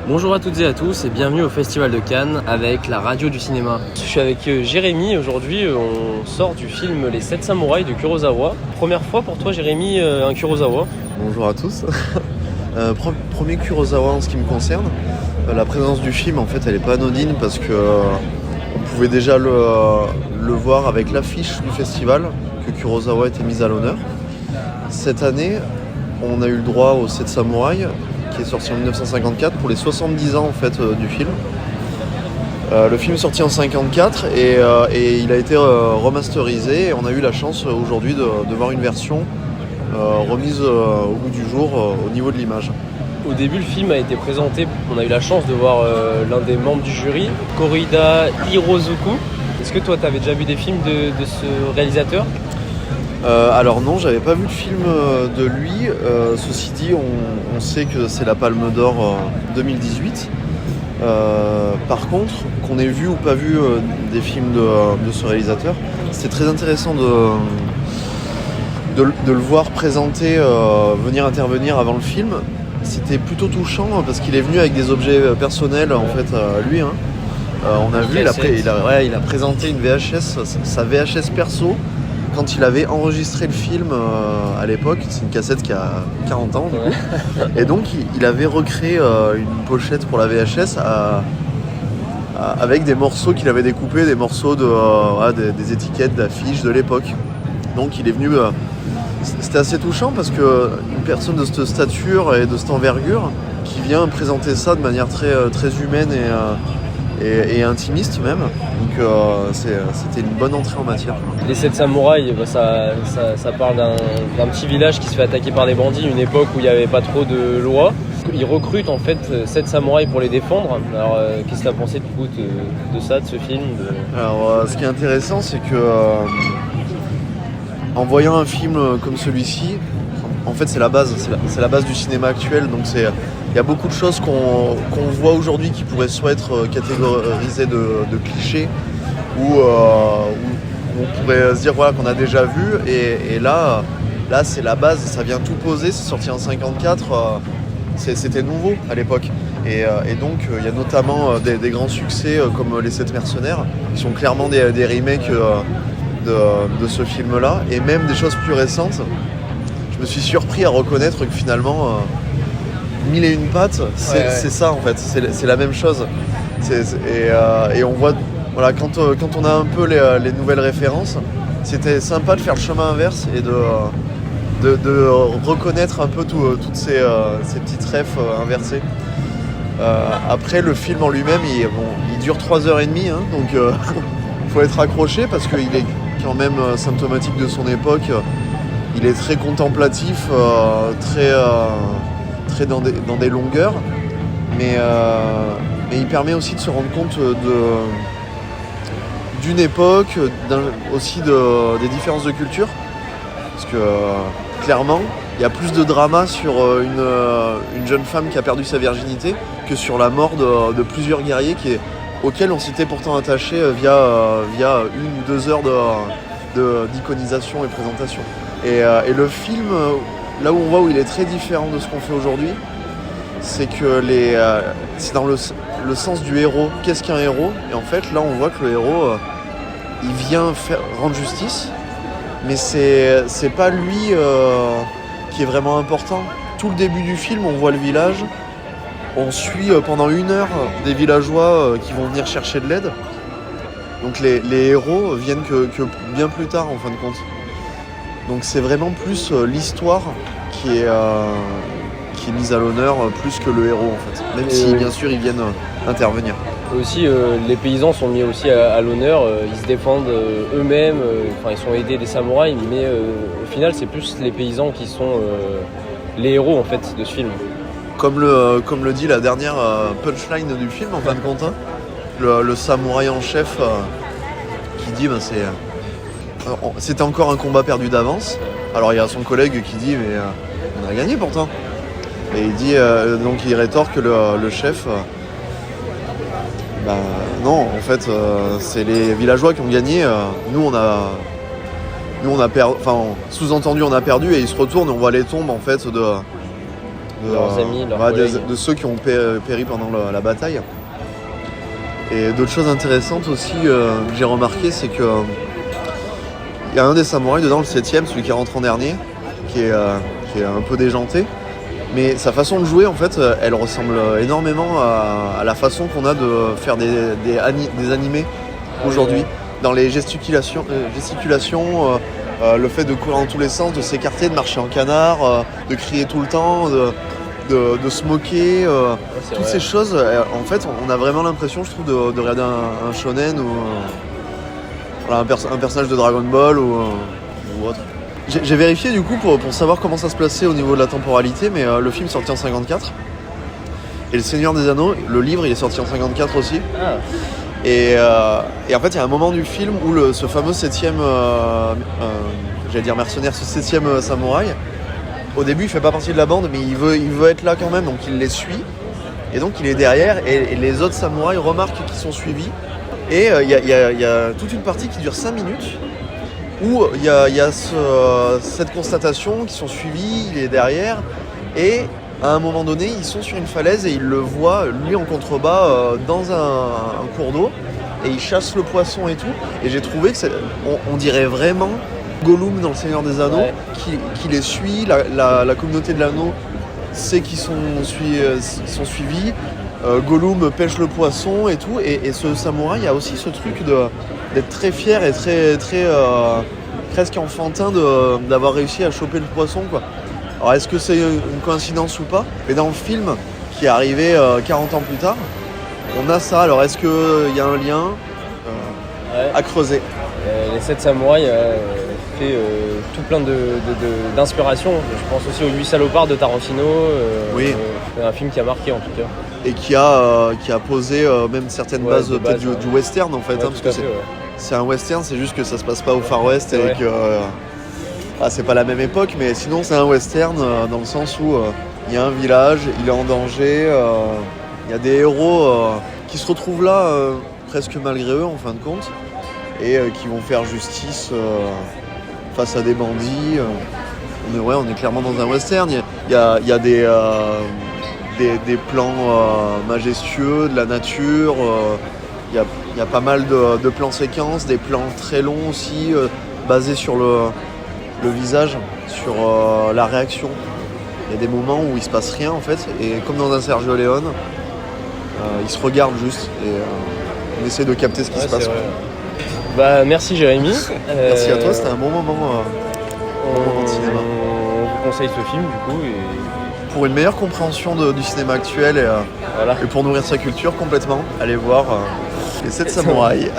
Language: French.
Bonjour à toutes et à tous et bienvenue au Festival de Cannes avec la radio du cinéma. Je suis avec Jérémy, aujourd'hui on sort du film Les 7 Samouraïs de Kurosawa. Première fois pour toi Jérémy, un Kurosawa. Bonjour à tous. Premier Kurosawa en ce qui me concerne. La présence du film en fait elle est pas anodine parce que on pouvait déjà le voir avec l'affiche du festival que Kurosawa était mise à l'honneur. Cette année on a eu le droit aux 7 Samouraïs qui est sorti en 1954 pour les 70 ans en fait du film. Le film est sorti en 54 et il a été remasterisé et on a eu la chance aujourd'hui de voir une version remise au goût du jour au niveau de l'image. Au début le film a été présenté, on a eu la chance de voir l'un des membres du jury, Korida Hirozuku. Est-ce que toi tu avais déjà vu des films de ce réalisateur ? Alors non, j'avais pas vu le film de lui. Ceci dit, on sait que c'est la Palme d'Or 2018. Par contre, qu'on ait vu ou pas vu des films de ce réalisateur, c'était très intéressant de le voir présenter, venir intervenir avant le film. C'était plutôt touchant parce qu'il est venu avec des objets personnels en fait lui. On a vu, il a présenté une VHS, sa VHS perso. Quand il avait enregistré le film à l'époque, c'est une cassette qui a 40 ans du coup. Et donc il avait recréé une pochette pour la VHS avec des morceaux qu'il avait découpés, des morceaux des étiquettes, d'affiches de l'époque. Donc il est venu, c'était assez touchant parce qu'une personne de cette stature et de cette envergure qui vient présenter ça de manière très, très humaine et intimiste même, donc c'était une bonne entrée en matière. Les 7 samouraïs, ça parle d'un petit village qui se fait attaquer par des bandits, une époque où il n'y avait pas trop de lois. Ils recrutent en fait 7 samouraïs pour les défendre. Alors qu'est-ce que tu as pensé de ça, de ce film Alors ce qui est intéressant c'est que en voyant un film comme celui-ci, en fait c'est la base du cinéma actuel, donc il y a beaucoup de choses qu'on voit aujourd'hui qui pourraient soit être catégorisées de clichés ou on pourrait se dire voilà, qu'on a déjà vu et là c'est la base, ça vient tout poser, c'est sorti en 54, c'était nouveau à l'époque et donc il y a notamment des grands succès comme Les 7 mercenaires qui sont clairement des remakes de ce film là et même des choses plus récentes. Je me suis surpris à reconnaître que finalement Mille et une pattes, c'est ça en fait, c'est la même chose. Et on voit, voilà, quand on a un peu les nouvelles références, c'était sympa de faire le chemin inverse et de reconnaître un peu toutes ces petites refs inversées. Après, le film en lui-même, il dure 3h30, hein, donc il faut être accroché parce qu'il est quand même symptomatique de son époque. Il est très contemplatif, très dans des longueurs, mais il permet aussi de se rendre compte d'une époque, aussi des différences de culture, parce que clairement, il y a plus de drama sur une jeune femme qui a perdu sa virginité que sur la mort de plusieurs guerriers auxquels on s'était pourtant attaché via 1 ou 2 heures d'iconisation et présentation. Et le film, là où on voit où il est très différent de ce qu'on fait aujourd'hui, c'est que c'est dans le sens du héros. Qu'est-ce qu'un héros ? Et en fait, là, on voit que le héros, il vient rendre justice, mais c'est pas lui qui est vraiment important. Tout le début du film, on voit le village, on suit pendant 1 heure des villageois qui vont venir chercher de l'aide. Donc les héros viennent que bien plus tard, en fin de compte. Donc c'est vraiment plus l'histoire qui est mise à l'honneur plus que le héros en fait. Même si bien sûr ils viennent intervenir. Aussi les paysans sont mis aussi à l'honneur, ils se défendent eux-mêmes, ils sont aidés des samouraïs, mais au final c'est plus les paysans qui sont les héros en fait de ce film. Comme le dit la dernière punchline du film en fin de compte, hein, le samouraï en chef qui dit c'était encore un combat perdu d'avance. Alors il y a son collègue qui dit mais on a gagné pourtant. Et il dit donc il rétorque le chef non en fait c'est les villageois qui ont gagné. Nous on a perdu, enfin sous-entendu on a perdu et il se retourne et on voit les tombes en fait leurs amis, leurs ouais, collègues. de ceux qui ont péri pendant la bataille. Et d'autres choses intéressantes aussi que j'ai remarqué, c'est que il y a un des samouraïs dedans, le 7ème, celui qui rentre en dernier, qui est un peu déjanté. Mais sa façon de jouer, en fait, elle ressemble énormément à la façon qu'on a de faire des animés aujourd'hui. Dans les gesticulations, le fait de courir dans tous les sens, de s'écarter, de marcher en canard, de crier tout le temps, de se moquer. Toutes ces choses, en fait, on a vraiment l'impression, je trouve, de regarder un shonen ou un personnage de Dragon Ball ou autre. J'ai vérifié du coup pour savoir comment ça se plaçait au niveau de la temporalité, mais le film est sorti en 54. Et Le Seigneur des Anneaux, le livre, il est sorti en 54 aussi. Ah. Et en fait, il y a un moment du film où ce fameux 7ème, j'allais dire mercenaire, ce 7ème samouraï, au début, il fait pas partie de la bande, mais il veut être là quand même, donc il les suit. Et donc il est derrière, et les autres samouraïs remarquent qu'ils sont suivis. Et il y a toute une partie qui dure 5 minutes, où il y a cette constatation qu'ils sont suivis, il est derrière, et à un moment donné, ils sont sur une falaise et il le voit, lui en contrebas, dans un cours d'eau, et il chasse le poisson et tout. Et j'ai trouvé que on dirait vraiment Gollum dans Le Seigneur des Anneaux, qui les suit, la communauté de l'anneau sait qu'ils sont suivis. Gollum pêche le poisson et tout, et ce samouraï a aussi ce truc d'être très fier et très presque enfantin d'avoir réussi à choper le poisson, quoi. Alors est-ce que c'est une coïncidence ou pas? Mais dans le film qui est arrivé 40 ans plus tard, on a ça. Alors est-ce qu'il y a un lien à creuser? Les 7 samouraïs fait tout plein d'inspiration. Je pense aussi aux 8 salopards de Tarantino. Oui. Un film qui a marqué en tout cas. Et qui a posé même certaines bases peut-être du western en fait. Ouais, parce que c'est un western, c'est juste que ça se passe pas au Far West et que c'est pas la même époque, mais sinon c'est un western dans le sens où il y a un village, il est en danger, il y a des héros qui se retrouvent là presque malgré eux en fin de compte, et qui vont faire justice face à des bandits. On est clairement dans un western. Il y a des plans majestueux, de la nature. Il y a pas mal de plans séquences, des plans très longs aussi, basés sur le visage, sur la réaction. Il y a des moments où il se passe rien en fait, et comme dans un Sergio Leone, il se regarde juste et on essaie de capter ce qui se passe. Bah, merci Jérémy. Merci à toi, c'était un bon moment de cinéma. On vous conseille ce film du coup. Et pour une meilleure compréhension du cinéma actuel et pour nourrir sa culture complètement, allez voir Les 7 samouraïs.